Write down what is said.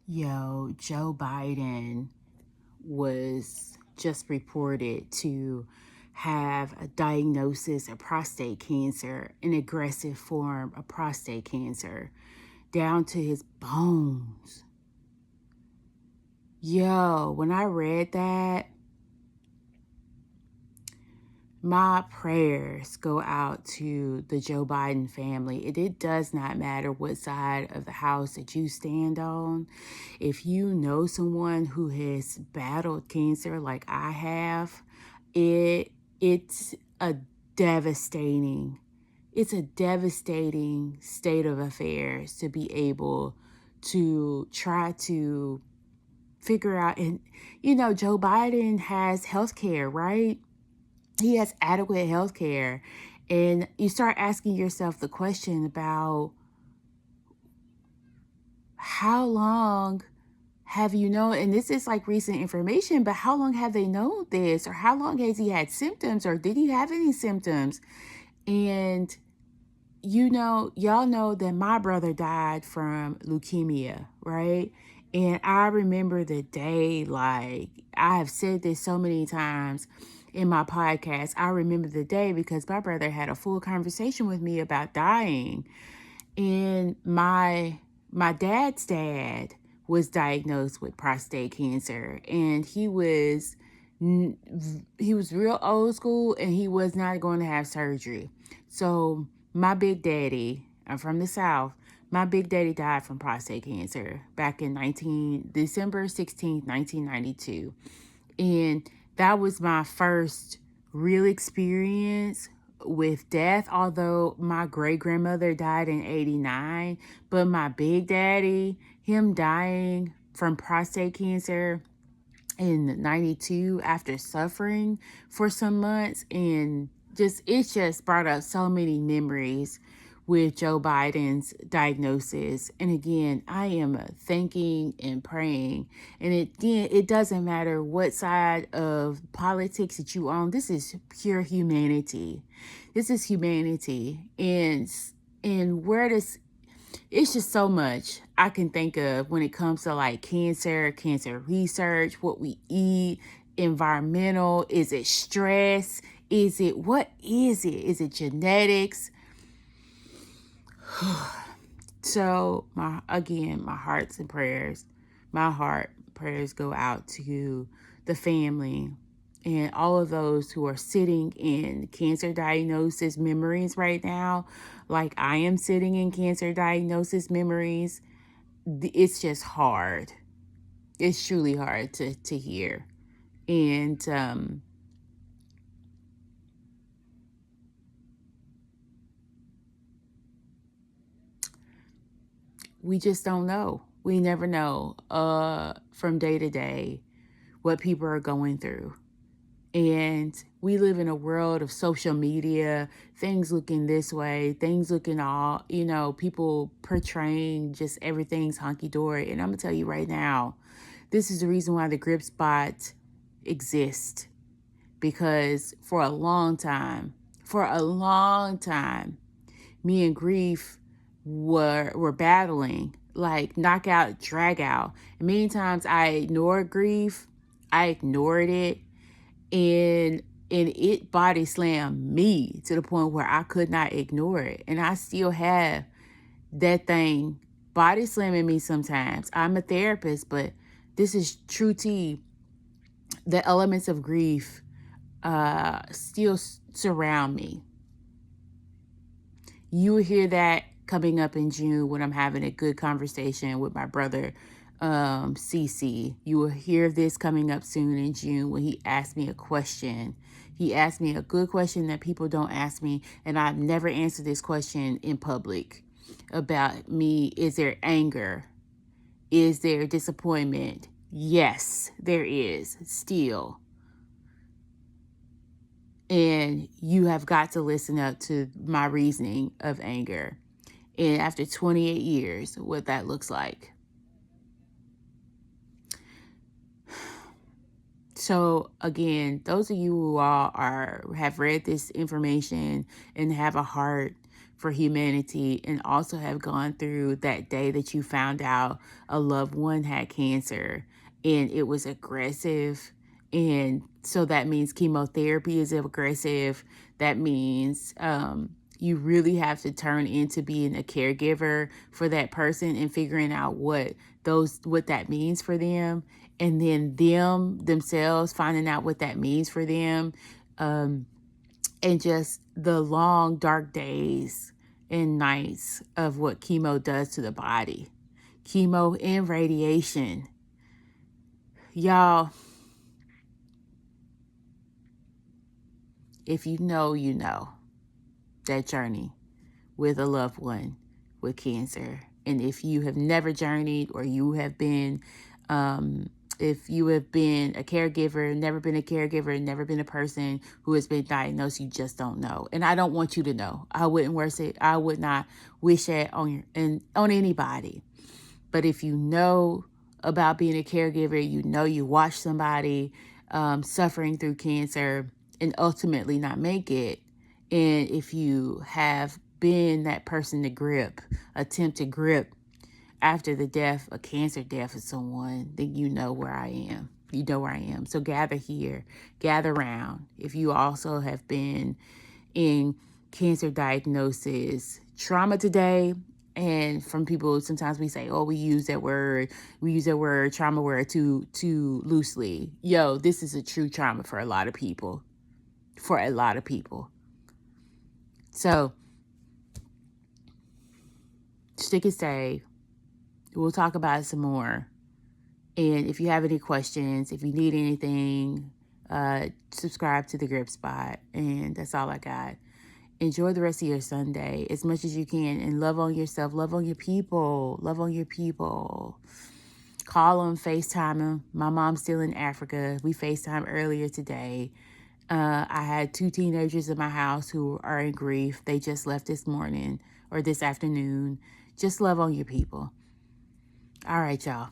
Joe Biden was just reported to have a diagnosis of prostate cancer, an aggressive form of prostate cancer, down to his bones. When I read that, my prayers go out to the Joe Biden family. It does not matter what side of the house that you stand on. If you know someone who has battled cancer like I have, it's a devastating it's a devastating state of affairs to be able to try to figure out. And Joe Biden has health care, right? He has adequate health care. And you start asking yourself the question about how long have you known, and this is like recent information, but how long have they known this? Or how long has he had symptoms? Or did he have any symptoms? And y'all know that my brother died from leukemia, right? And I remember the day, like I have said this so many times in my podcast. I remember the day because my brother had a full conversation with me about dying. And my dad's dad was diagnosed with prostate cancer, and he was real old school, and he was not going to have surgery. So my big daddy, I'm from the South. My big daddy died from prostate cancer back in December 16th, 1992. And that was my first real experience with death, although my great grandmother died in 89. But my big daddy, him dying from prostate cancer in 92 after suffering for some months, and it's just brought up so many memories with Joe Biden's diagnosis. And again, I am thinking and praying. And it doesn't matter what side of politics that you own. This is pure humanity. This is humanity. And where does it's just so much I can think of when it comes to like cancer research, what we eat, environmental. Is it stress? What is it? Is it genetics? So my hearts and prayers, my heart prayers go out to the family and all of those who are sitting in cancer diagnosis memories right now, like I am sitting in cancer diagnosis memories. It's just hard. It's truly hard to hear. And we just don't know. We never know from day to day what people are going through. And we live in a world of social media, things looking this way, things looking all, people portraying just everything's hunky dory. And I'm going to tell you right now, this is the reason why the Grip Spot exists. Because for a long time, me and Grief were battling, like knockout, drag out. And many times I ignored Grief. I ignored it. And it body slammed me to the point where I could not ignore it. And I still have that thing body slamming me sometimes. I'm a therapist, but this is true tea. The elements of grief still surround me. You will hear that coming up in June when I'm having a good conversation with my brother, CC. You will hear this coming up soon in June when he asked me a question. He asked me a good question that people don't ask me, and I've never answered this question in public about me. Is there anger? Is there disappointment? Yes, there is still. And you have got to listen up to my reasoning of anger. And after 28 years, what that looks like. So again, those of you who have read this information and have a heart for humanity, and also have gone through that day that you found out a loved one had cancer and it was aggressive. And so that means chemotherapy is aggressive. That means you really have to turn into being a caregiver for that person and figuring out what that means for them, and then themselves finding out what that means for them. And just the long dark days and nights of what chemo does to the body. Chemo and radiation. Y'all, if you know that journey with a loved one with cancer. And if you have never journeyed, or you have been, if you have been a caregiver, never been a caregiver, never been a person who has been diagnosed, you just don't know. And I don't want you to know. I would not wish that on anybody. But if you know about being a caregiver, you watch somebody suffering through cancer and ultimately not make it. And if you have been that person to attempt to grip after the death, a cancer death of someone, then you know where I am. You know where I am. So gather here, gather around. If you also have been in cancer diagnosis trauma today, and from people, sometimes we say, oh, we use that word trauma word too loosely. Yo, this is a true trauma for a lot of people. So stick and stay. We'll talk about it some more. And if you have any questions, if you need anything, subscribe to the Grip Spot. And that's all I got. Enjoy the rest of your Sunday as much as you can, and love on yourself, love on your people, Call them, FaceTime them. My mom's still in Africa. We FaceTime earlier today. I had 2 teenagers in my house who are in grief. They just left this morning or this afternoon. Just love on your people. All right, y'all.